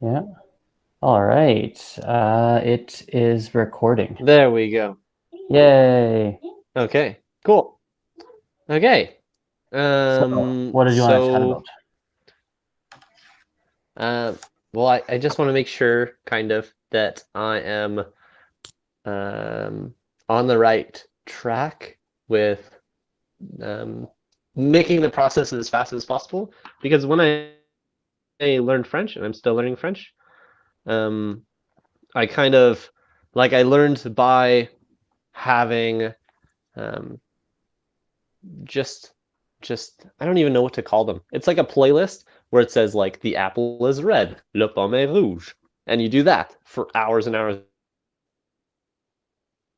Yeah. All right. It is recording. There we go. Yay. Okay, cool. Okay. So, what did you want to chat about? So, uh, well, I just want to make sure, kind of, that I am um, on the right track with um, making the process as fast as possible. Because when I learned French, and I'm still learning French, um, I kind of I learned by having um, just just I don't even know what to call them. It's like a playlist where it says like the apple is red, le pomme est rouge, and you do that for hours and hours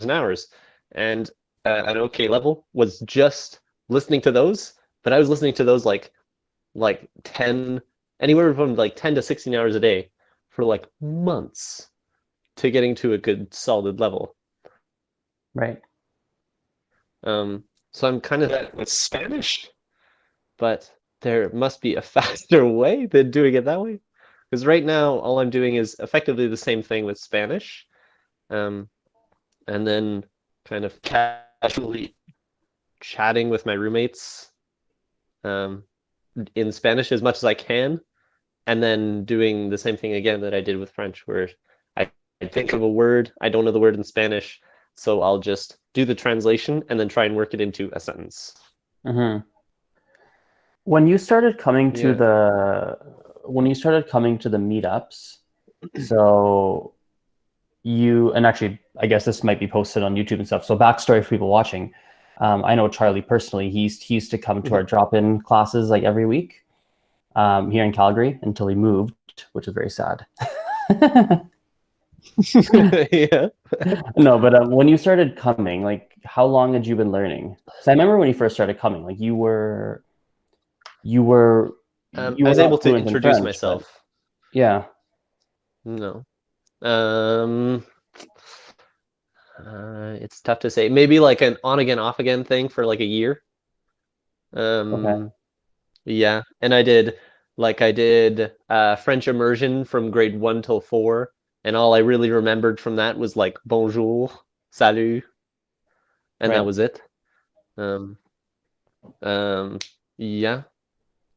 and hours. And an okay level was just listening to those, but I was listening to those like 10 anywhere from like 10 to 16 hours a day for like months to getting to a good solid level. Right. So I'm kind of that with Spanish. But there must be a faster way than doing it that way. Because right now, all I'm doing is effectively the same thing with Spanish, um, and then kind of casually chatting with my roommates um, in Spanish as much as I can, and then doing the same thing again that I did with French, where I think of a word, I don't know the word in Spanish, so I'll just do the translation and then try and work it into a sentence. Mm-hmm. When you started coming to Yeah. the when you started coming to the meetups, so you and actually, I guess this might be posted on YouTube and stuff. So backstory for people watching. I know Charlie personally. He used to come to our Mhm. drop-in classes like every week here in Calgary until he moved, which is very sad. Yeah. No, but when you started coming, like, how long had you been learning? Because I remember when you first started coming, like you were you I were was able not to fluent in introduce French, but myself. yeah, No. It's tough to say. Maybe like an on again, off again thing for like a year. okay, Um, yeah, and I did French immersion from grade 1 till 4, and all I really remembered from that was like bonjour, salut, and that right. was it. Um, um, yeah.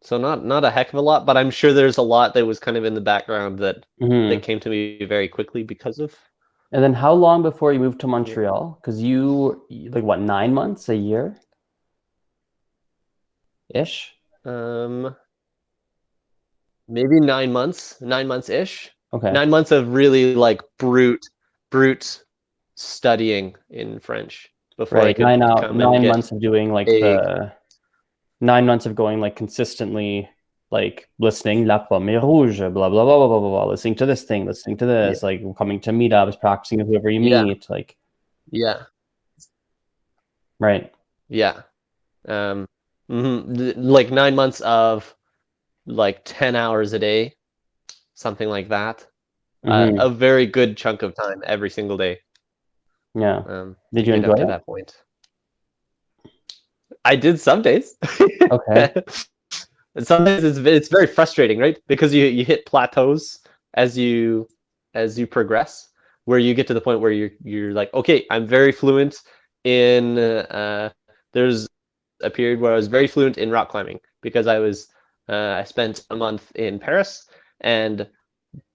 So not a heck of a lot, but I'm sure there's a lot that was kind of in the background that Hmm. came to me very quickly because of And then how long before you moved to yeah. Montreal? Because you like what, 9 months, a year ish? Um, maybe 9 months, 9 months ish. Okay, 9 months of really like brute studying in French before I right. could come and Nine get months of doing like a 9 months of going like consistently, like listening La Pomme est Rouge, blah blah blah blah blah blah, blah, listening to this thing, listening to yeah, this, like coming to meetups, practicing with whoever you yeah, meet, like yeah, right. yeah. Um, like 9 months of like 10 hours a day, something like that. Hmm. A very good chunk of time every single day Yeah. to Did you get enjoy up to it? that point. I did some days. Okay. And sometimes it's very frustrating, right? Because you hit plateaus as you progress, where you get to the point where you're like, okay, I'm very fluent in. There's a period where I was very fluent in rock climbing because I spent a month in Paris, and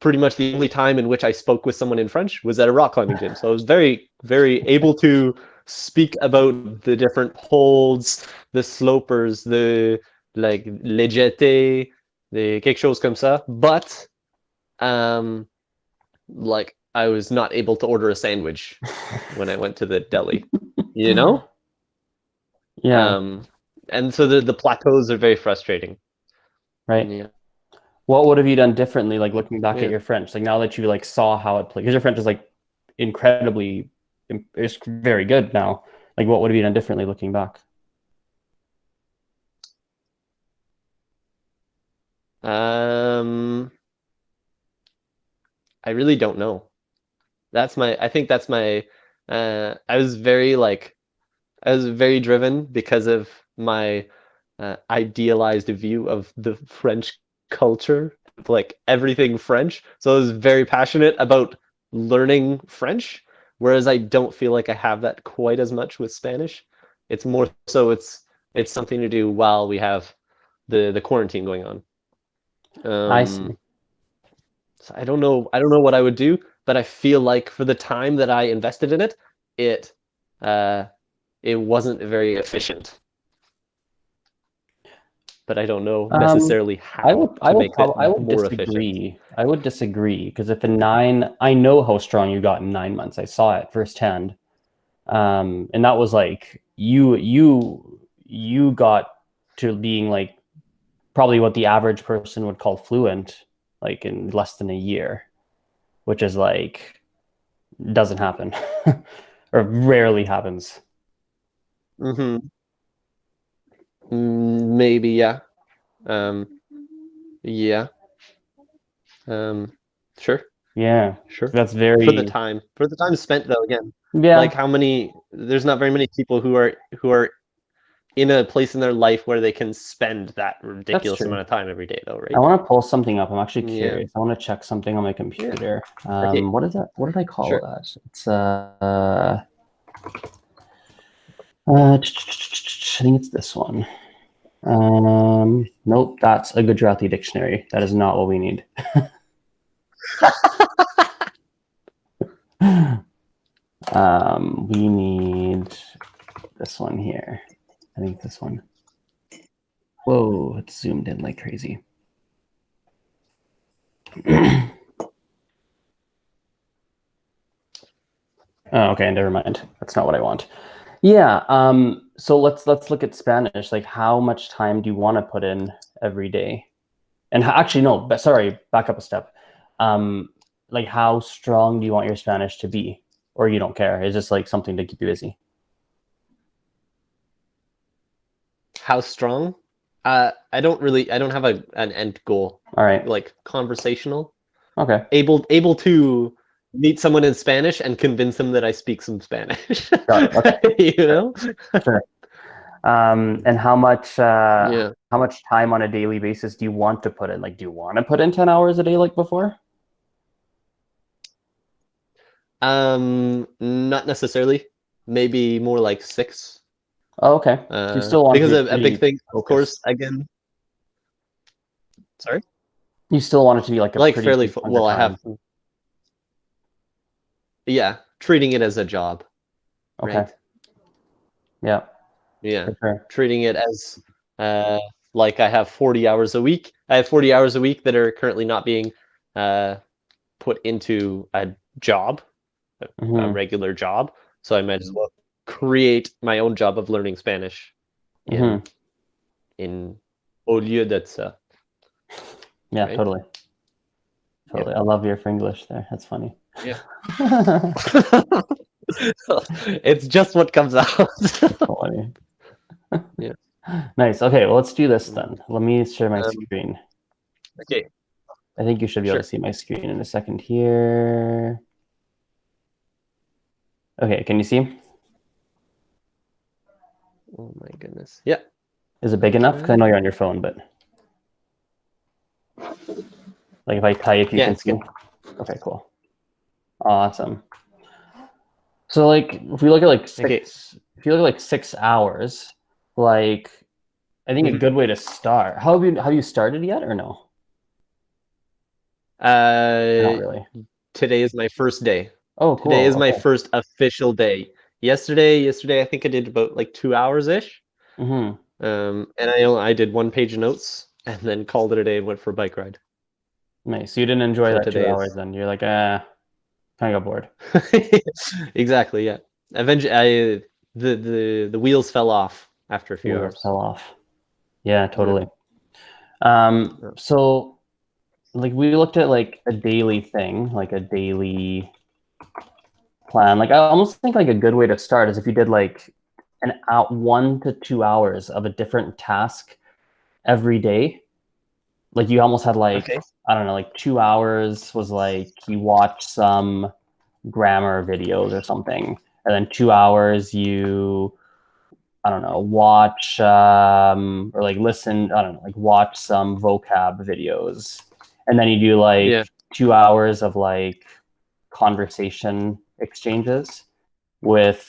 pretty much the only time in which I spoke with someone in French was at a rock climbing gym. So I was very able to speak about the different holds, the slopers, the like les jetés, the quelque chose comme ça. But um, like I was not able to order a sandwich when I went to the deli, you know? Yeah, Um, and so the plateaus are very frustrating. right. Yeah, What would have you done differently, like looking back at yeah. your French? Like now that you like saw how it played, because your French is like incredibly, it's very good now. Like what would have you done differently looking back? Um, I really don't know. I think that's my I was very I was very driven because of my idealized view of the French culture. like everything French. So I was very passionate about learning French, whereas I don't feel like I have that quite as much with Spanish. It's more so it's something to do while we have the quarantine going on. I see. So I don't know what I would do, but I feel like for the time that I invested in it, it uh, it wasn't very efficient. But I don't know necessarily how to make it I would more efficient. disagree. I would disagree because if in 9, I know how strong you got in 9 months. I saw it firsthand, and that was like you got to being like probably what the average person would call fluent, like in less than a year, which is like doesn't happen or rarely happens. Mm-hmm. Maybe, yeah. Um, yeah. Um, sure, Yeah, sure. that's For the time spent though, again, like yeah, how many? There's not very many people who are in a place in their life where they can spend that that's ridiculous true. amount of time every day, though, I right? want to pull something up. I'm actually Yeah. curious. I want to check something on my Yeah. computer. Okay. What is that? What did I call Sure. that? It's I think it's this one. Nope, that's a Gujarati dictionary. That is not what we need. We need this one here. I think this one. Whoa, it's zoomed in like crazy. Oh, okay, never mind. That's not what I want. Yeah. So let's look at Spanish. Like, how much time do you want to put in every day? And actually, no. But sorry, back up a step. Like, how strong do you want your Spanish to be, or you don't care? It's just like something to keep you busy. How strong? I don't have an end goal. All right. Like conversational, Okay. able to meet someone in Spanish and convince them that I speak some Spanish. Got it. Okay. You know? Sure. And Yeah. how much time on a daily basis do you want to put in? Like, do you want to put in 10 hours a day like before? Not necessarily. Maybe more like 6. Oh, okay. So you still want to Because be a big pretty thing, of course, focused. again, sorry, You still want it to be like a like pretty fairly big chunk of well. I time. have, yeah, treating it as a job, Okay. right? Yeah, Yeah, for sure. treating it as uh, like I have 40 hours a week. I have 40 hours a week that are currently not being uh, put into a job, a Mm-hmm. regular job. So I might as well create my own job of learning Spanish in Mm-hmm. in au lieu d'être ça, Yeah, right? totally. Yeah, Totally. I love your English there. That's funny. yeah. It's just what comes out. Funny. Yeah. Nice. Okay, well, let's do this then. Let me share my Um, screen. okay, I think you should be able to sure. see my screen in a second here. Okay, can you see? Oh my goodness. Yeah. Is it big enough? Because I know you're on your phone, but like if I type, you Yeah, can it's see. good. Okay, cool. Awesome. So like if we look at like Okay. if you look at like 6 hours, like I think a Mhm. good way to start. Have you started yet or no? Or not Uh, really. Today is my first day. Oh, Today is cool. my Okay. first official day. Yesterday, I think I did about like 2 hours ish. Mm-hmm. And I did one page of notes and then called it a day and went for a bike ride. Nice. So you didn't enjoy So that two today hours is then. You're like, kind of got bored. exactly, yeah. Eventually, the wheels fell off after a The few wheels hours. fell off. Yeah, Yeah. totally. Yeah. So like we looked at like a daily thing, like a daily plan. Like I almost think like a good way to start is if you did like an out 1 to 2 hours of a different task every day. Like you almost had like Okay. I don't know, like 2 hours was like you watch some grammar videos or something, and then 2 hours you I don't know watch or like listen I don't know like watch some vocab videos, and then you do like Yeah. 2 hours of like conversation exchanges with.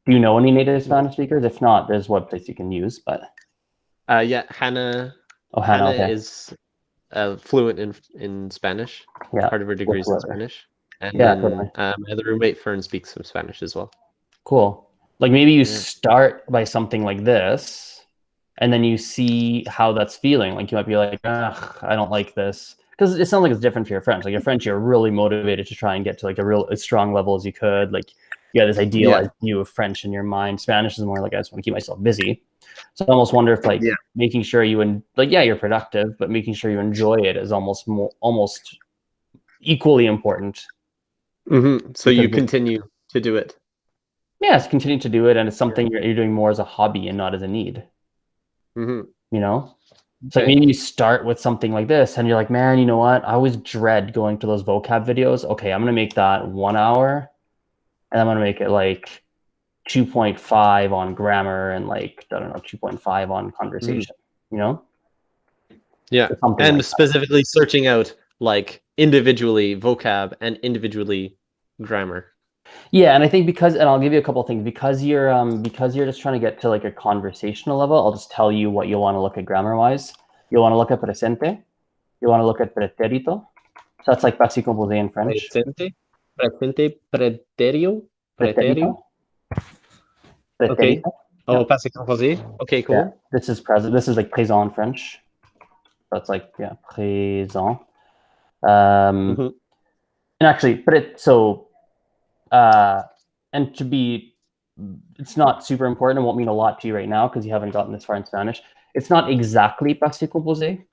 Do you know any native Spanish speakers? If not, there's websites you can use. But Yeah, Hannah. oh, Hannah, okay. Is fluent in Spanish. Yeah, Part of her degree is in whatever. Spanish, and Yeah, then totally. my other roommate Fern speaks some Spanish as well. Cool. Like maybe you Yeah. start by something like this, and then you see how that's feeling. Like you might be like, ugh, I don't like this. Because it sounds like it's different for your French. Like your French, you're really motivated to try and get to like as strong level as you could. Like you have this idealized view of French in your mind. Spanish is more like I just want to keep myself busy. So I almost wonder if like making sure you're productive, but making sure you enjoy it is almost equally important. Mm-hmm. So you continue to do it. Yes, continue to do it, and it's something you're doing more as a hobby and not as a need. Mm-hmm. You know, so maybe you start with something like this, and you're like, man, you know what? I always dread going to those vocab videos. Okay, I'm gonna make that 1 hour, and I'm gonna make it like 2.5 on grammar and like I don't know 2.5 on conversation. You know? Yeah, Something and like specifically searching out like individually vocab and individually grammar. Yeah, and I think and I'll give you a couple of things because you're just trying to get to like a conversational level. I'll just tell you what you'll want to look at grammar wise. You'll want to look at presente. You want to look at pretérito. So that's like passé composé in French. Presente, preterio, Pretérito. Okay. Pretérito. Oh, Yeah. passé composé. Okay, cool. Yeah. This is present. This is like présent in French. That's like présent. And actually, and to be, it's not super important. It won't mean a lot to you right now because you haven't gotten this far in Spanish. It's not exactly passé composé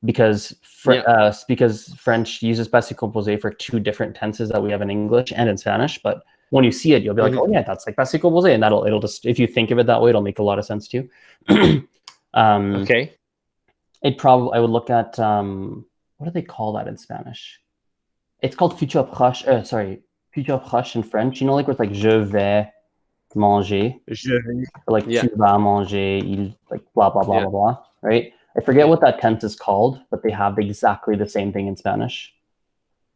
because French uses passé composé for 2 different tenses that we have in English and in Spanish. But when you see it, you'll be like, oh yeah, that's like passé composé, and it'll just, if you think of it that way, it'll make a lot of sense to you. Okay. I would look at what do they call that in Spanish? It's called futur proche. Futur proche in French. You know, like where it's like je vais manger, or like tu vas manger, like blah blah blah blah blah. Right? I forget what that tense is called, but they have exactly the same thing in Spanish.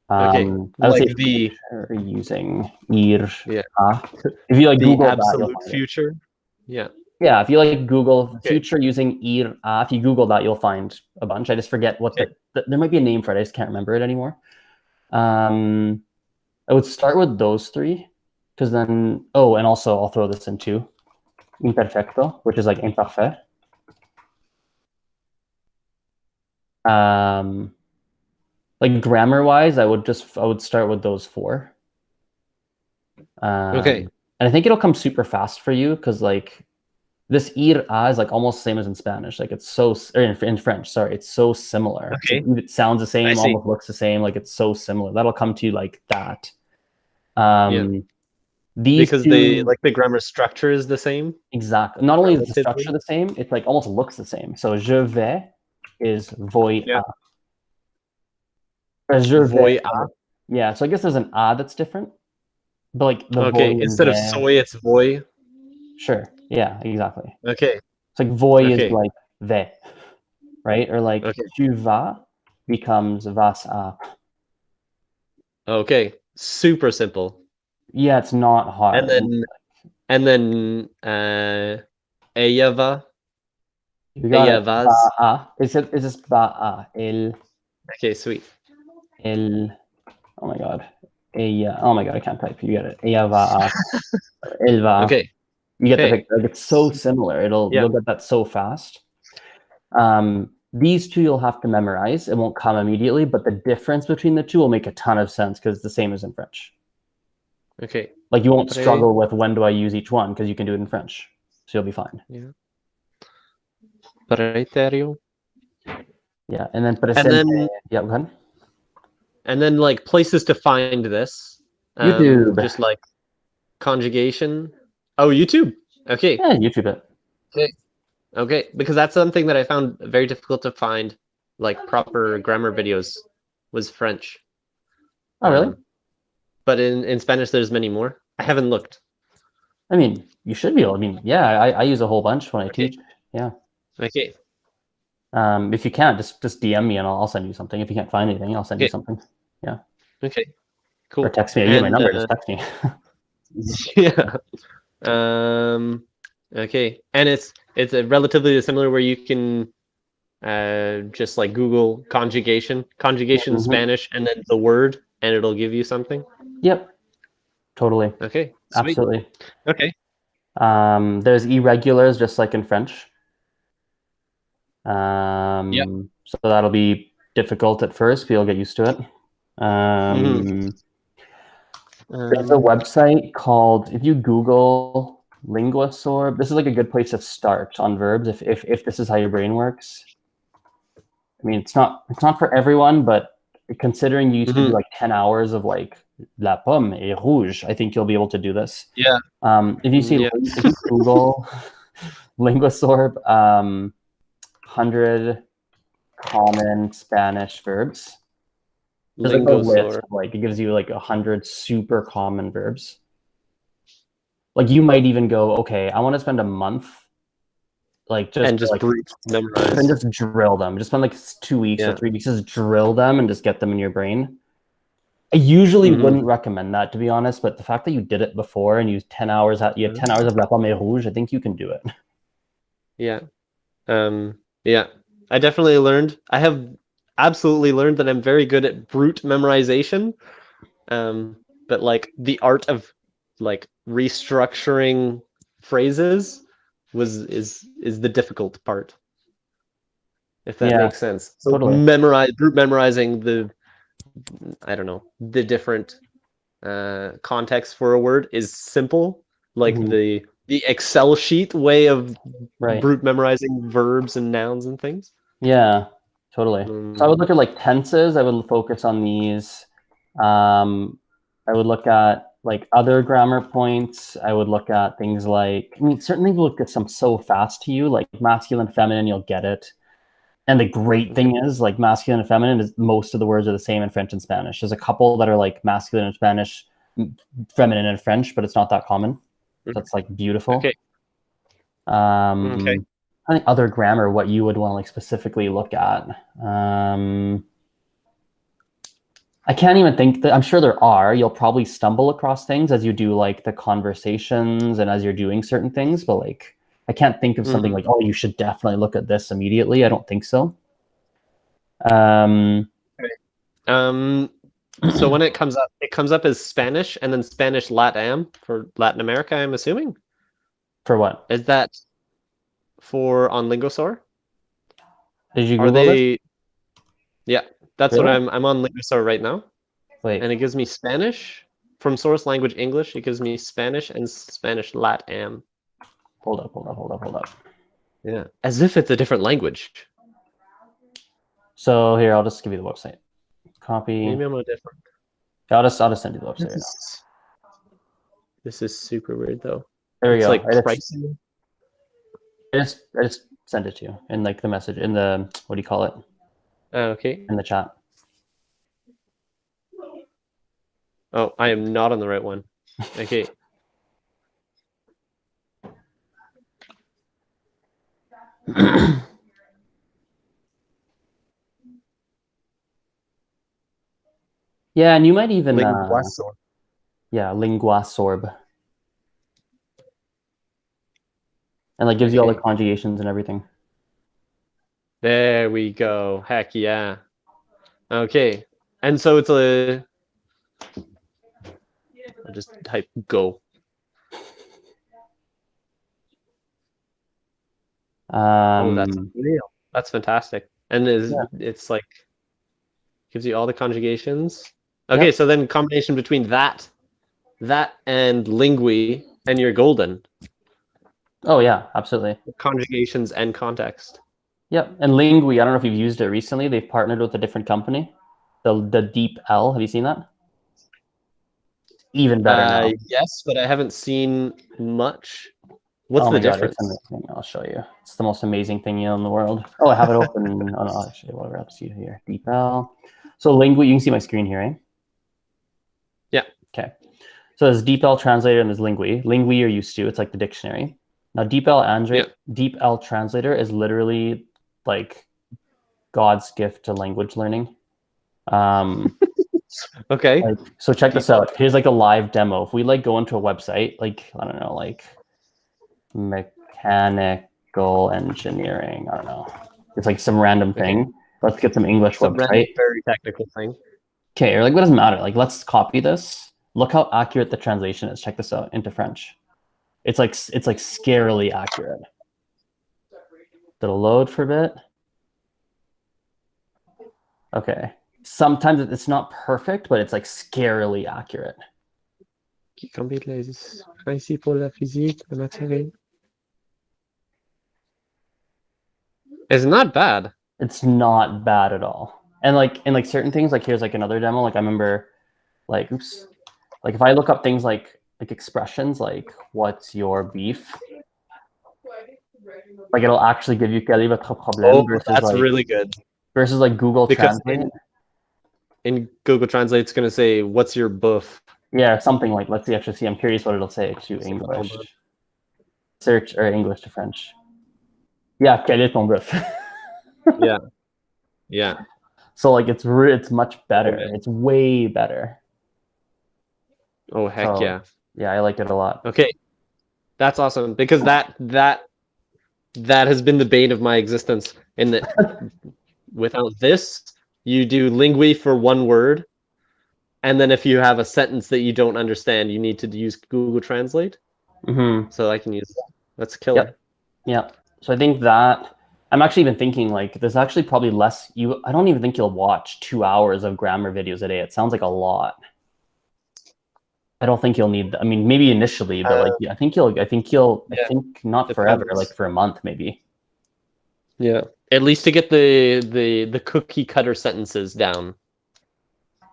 I would like say using ir. If you like the Google absolute that, future. Yeah, if you like Google future using ir, if you Google that, you'll find a bunch. I just forget what there might be a name for it. I just can't remember it anymore. I would start with those 3, because then, and also I'll throw this in too. Imperfecto, which is like imparfait. Like grammar-wise, I would start with those 4. And I think it'll come super fast for you because like this ir is like almost the same as in Spanish. Like it's so, or in French, sorry, it's so similar. It sounds the same, almost looks the same. Like it's so similar. That'll come to you like that. These because 2, the grammar structure is the same. Exactly. Not only is the structure the same, it's like almost looks the same. So je vais is voi a. Je vais a. Yeah. So I guess there's an a that's different, but like the voi instead of soy, it's voi. Sure. Yeah. Exactly. Okay. It's like voi is like ve, right? Or like tu vas becomes vas a. Okay. Super simple. Yeah, it's not hard. And then ella va. You got it. Va a. It's just va a. Okay, sweet. Oh my god. Oh my god, I can't type. You get it. Ella va a. El va. Okay. You get the picture. Like it's so similar. You'll get that so fast. These 2 you'll have to memorize. It won't come immediately, but the difference between the 2 will make a ton of sense because it's the same as in French. Okay. Like you won't struggle with when do I use each one because you can do it in French. So you'll be fine. Yeah. Preterio. Yeah, and then presente. Yeah, go ahead. And then like places to find this. YouTube. Just like conjugation. Oh, YouTube. Okay. Yeah, YouTube it. Okay, because that's something that I found very difficult to find, like proper grammar videos, was French. Oh, really? But in Spanish, there's many more. I haven't looked. I mean, you should be able. I mean, yeah, I use a whole bunch when I teach. Yeah. Okay. If you can't, just DM me and I'll send you something. If you can't find anything, I'll send you Okay. something. Yeah. Okay. Or Cool. text me. You get my And number. Just text me. yeah. Okay. And it's a relatively similar where you can just like Google conjugation in Mhm. Spanish, and then the word, and it'll give you something. Yep. Totally. Okay. Sweet. Absolutely. Okay. There's irregulars, just like in French. Yep. So that'll be difficult at first, but you'll get used to it. Mm-hmm. There's a website called, if you Google Linguasorb, this is like a good place to start on verbs if this is how your brain works. I mean, it's not for everyone, but considering you used to do Mm-hmm. like 10 hours of like la pomme est rouge, I think you'll be able to do this. Yeah. If you see, Yeah. if you Google Linguasorb, 100 common Spanish verbs, there's like a list, Lingosaur. like it gives you like 100 super common verbs. Like you might even go, okay, I want to spend a month, like just And just like, brute and memorize. just drill them. Just spend like 2 weeks or Yeah. 3 weeks, just drill them and just get them in your brain. I usually Mm-hmm. wouldn't recommend that, to be honest, but the fact that you did it before and you you had 10 hours of La Pomme Rouge, I think you can do it. Yeah. Yeah. I definitely learned. I have absolutely learned that I'm very good at brute memorization. But like the art of like restructuring phrases is the difficult part, if that Yeah, makes sense. So totally. brute memorizing the, I don't know, the different context for a word is simple. Like Mhm. the Excel sheet way of Right. brute memorizing verbs and nouns and things. Yeah, totally. So I would Mm, look at like tenses. I would focus on these. I would look at like other grammar points. I would look at things like, I mean, certain things will get some so fast to you, like masculine, feminine, you'll get it. And the great okay. thing is, like masculine and feminine, is most of the words are the same in French and Spanish. There's a couple that are like masculine and Spanish, feminine and French, but it's not that common. So it's like Okay. beautiful. Okay. I think other grammar, what you would want to like specifically look at. I can't even think that, I'm sure there are. You'll probably stumble across things as you do like the conversations and as you're doing certain things, but like I can't think of something Hmm. like, oh, you should definitely look at this immediately. I don't think so. Um, Um, so when it comes up as Spanish and then Spanish LATAM for Latin America, I'm assuming. for what? Is that for on Lingosaur? Did you Are Google this? they? Yeah, that's what Really? I'm on Lingosaur right now, Wait, and it gives me Spanish from source language English. It gives me Spanish and Spanish LATAM. hold up. Yeah, as if it's a different language. So here, I'll just give you the website. Copy. Maybe I'm a different. I'll just send you the website This right now. is this is super weird though. There we It's go. like pricing. I just sent it to you in like the message in the, what do you call it? Okay. In the chat. Oh, I am not on the right one. Okay. Yeah, and you might even Linguasaur. yeah, Linguasorb. And like gives you all the Okay. conjugations and everything. There we go. Heck yeah. Okay. And so it's a. I'll just type go. Oh, that's Um unreal. That's fantastic. And is yeah, it's like gives you all the conjugations. Okay, yep. so then combination between that and lingui, and you're golden. Oh yeah, absolutely. Conjugations and context. Yep. And Lingui, I don't know if you've used it recently. They've partnered with a different company. The Deep L. Have you seen that? Even better now. Yes, but I haven't seen much. What's Oh the my god, it's difference? amazing. I'll show you. It's the most amazing thing in the world. Oh, I have it open. Oh no, actually, whatever. I'll see you here. Deep L. So Lingui, you can see my screen here, right? Yeah. Okay. So there's DeepL Translator and there's Lingui. Lingui you're used to. It's like the dictionary. Now Yeah. DeepL Translator is literally like God's gift to language learning. Okay. Like, so check this out. Here's like a live demo. If we like go into a website, like, I don't know, like mechanical engineering, I don't know. It's like some random thing. Let's get some English Some random, website. very technical thing. Okay, or like what doesn't matter. Like, let's copy this. Look how accurate the translation is. Check this out into French. It's like scarily accurate. It'll load for a bit. Okay. Sometimes it's not perfect, but it's like scarily accurate. Qui combine les principes de la physique, de matériel. It's not bad. It's not bad at all. And like in like certain things, like here's like another demo. Like I remember, like oops, like if I look up things like expressions, like what's your beef, like it'll actually give you quel est votre problème versus that's like really good. Versus like Google Translate. In Google Translate, it's gonna say, "What's your buff?" Yeah, something like. Let's see. Actually, see. I'm curious what it'll say to English. Search or English to French. Yeah, quel est ton bœuf? Yeah, yeah. So like it's much better. Okay. It's way better. Oh heck yeah! Yeah, I liked it a lot. Okay, that's awesome because that has been the bane of my existence. In that, without this, you do lingui for one word, and then if you have a sentence that you don't understand, you need to use Google Translate. Mm-hmm. So I can use that. That's killer. Yeah. So I think that I'm actually even thinking like there's actually probably less. I don't even think you'll watch 2 hours of grammar videos a day. It sounds like a lot. I don't think you'll need. I mean, maybe initially, but like I think not forever. Like for a month, maybe. Yeah, at least to get the cookie cutter sentences down,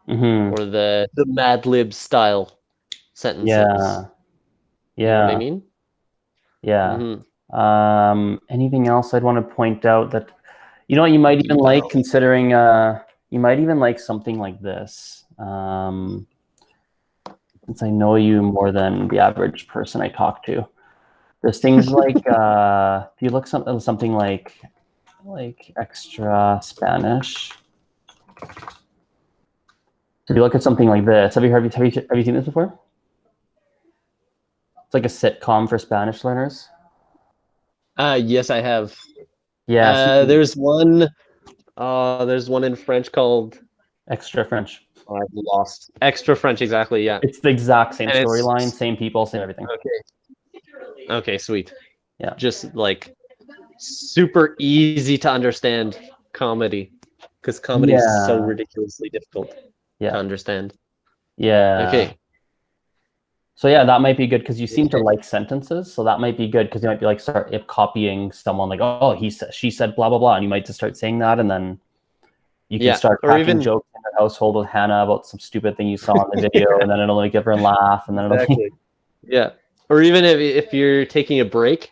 mm-hmm. or the Mad Lib style sentences. Yeah. You know what I mean? Yeah. Mm-hmm. Anything else I'd want to point out that you know what you might even like, considering you might even like something like this. Since I know you more than the average person I talk to. There's things like if you look something like extra Spanish. If you look at something like this, have you seen this before? It's like a sitcom for Spanish learners. Yes, I have. Yeah. There's one in French called Extra French. Oh, I've lost. Extra French, exactly, yeah. It's the exact same storyline, same people, same everything. Okay, sweet. Yeah. Just like super easy to understand comedy, because comedy is so ridiculously difficult to understand. Yeah. Okay. So yeah, that might be good because you seem to like sentences. So that might be good because you might be like start copying someone like, oh, she said blah blah blah, and you might just start saying that, and then you can start cracking jokes in your household with Hannah about some stupid thing you saw in the video, and then it'll make everyone laugh, and then it'll yeah. Or even if you're taking a break,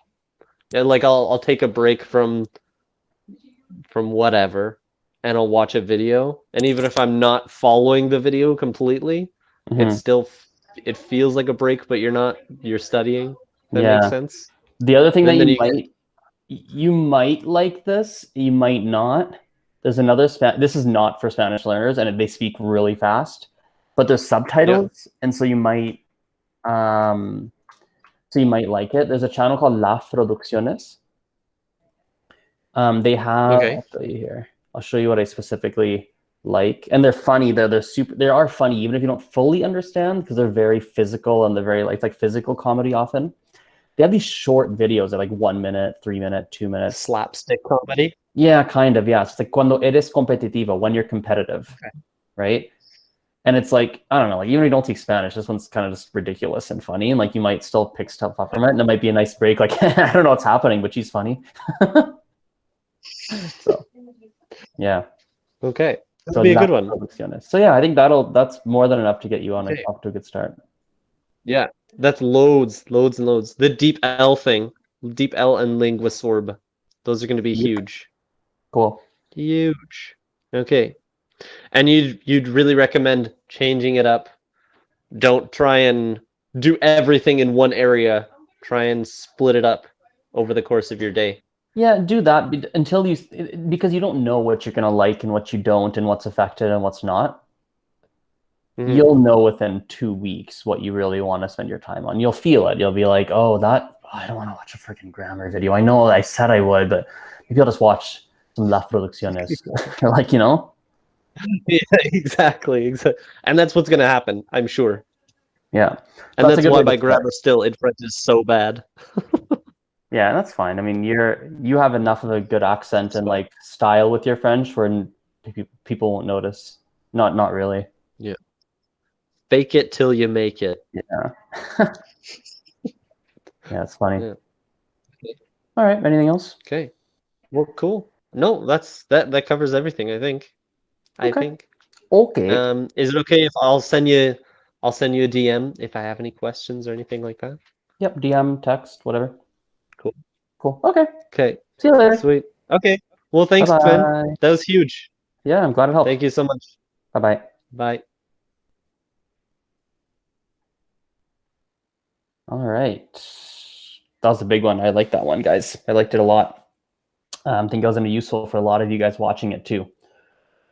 like I'll take a break from whatever, and I'll watch a video, and even if I'm not following the video completely, it's still it feels like a break, but you're studying. That makes sense. The other thing that you might like this, you might not. There's another this is not for Spanish learners, and they speak really fast, but there's subtitles, and so you might like it. There's a channel called Las Producciones. They have. I'll show you here. I'll show you what I specifically like, and they're funny. They are funny even if you don't fully understand, because they're very physical and they're very like physical comedy often. They have these short videos at like 1 minute, 3 minutes, 2 minutes. Slapstick comedy? Yeah, kind of, yeah. It's like cuando eres competitivo, when you're competitive, right? And it's like, I don't know, like even if you don't speak Spanish, this one's kind of just ridiculous and funny, and like you might still pick stuff up from it, and it might be a nice break. Like, I don't know what's happening, but she's funny. So, yeah. Okay. That'll be a good one. So yeah, I think that's more than enough to get you off to a good start. Yeah, that's loads and loads. The deep L thing, deep L and linguasorb, those are going to be huge. Cool. Huge. Okay. And you'd really recommend changing it up. Don't try and do everything in one area. Try and split it up over the course of your day. Yeah, do that until because you don't know what you're gonna like and what you don't, and what's affected and what's not. Mhm. You'll know within 2 weeks what you really want to spend your time on. You'll feel it. You'll be like, oh, I don't want to watch a freaking grammar video. I know I said I would, but maybe I'll just watch some La Producciones. Or like, Yeah, exactly. And that's what's gonna happen, I'm sure. yeah. And That's a that's good why way to my start. grammar still in French is so bad. Yeah, that's fine. I mean, you have enough of a good accent and So like style with your French where people won't notice. Not really. yeah. Fake it till you make it. Yeah. Yeah, it's funny. Yeah. All right. Anything else? Okay. Well, cool. No, that covers everything, I think. I Okay. think. Okay. Is it okay if I'll send you a DM if I have any questions or anything like that? Yep. DM, text, whatever. Cool. Cool. Okay. Okay. See you later. Sweet. Okay. Well, Bye thanks, man. bye. That was huge. Yeah, I'm glad it Thank helped. you so much. Bye bye. Bye. All right. That was a big one. I like that one, guys. I liked it a lot. I think it was going to be useful for a lot of you guys watching it too.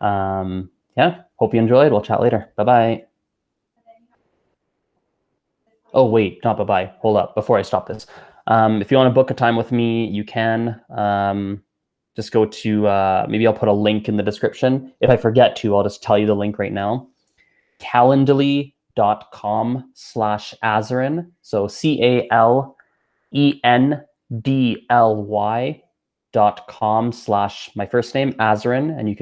Yeah, hope you enjoyed. We'll chat later. Bye bye. Oh, wait, not bye bye. Hold up before I stop this. If you want to book a time with me, you can. Just go to, maybe I'll put a link in the description. If I forget to, I'll just tell you the link right now. Calendly.com/Azren. So CALENDLY.com/ my first name, Azren, and you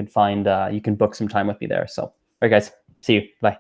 can book some time with me there. So, all right, guys, see you. Bye.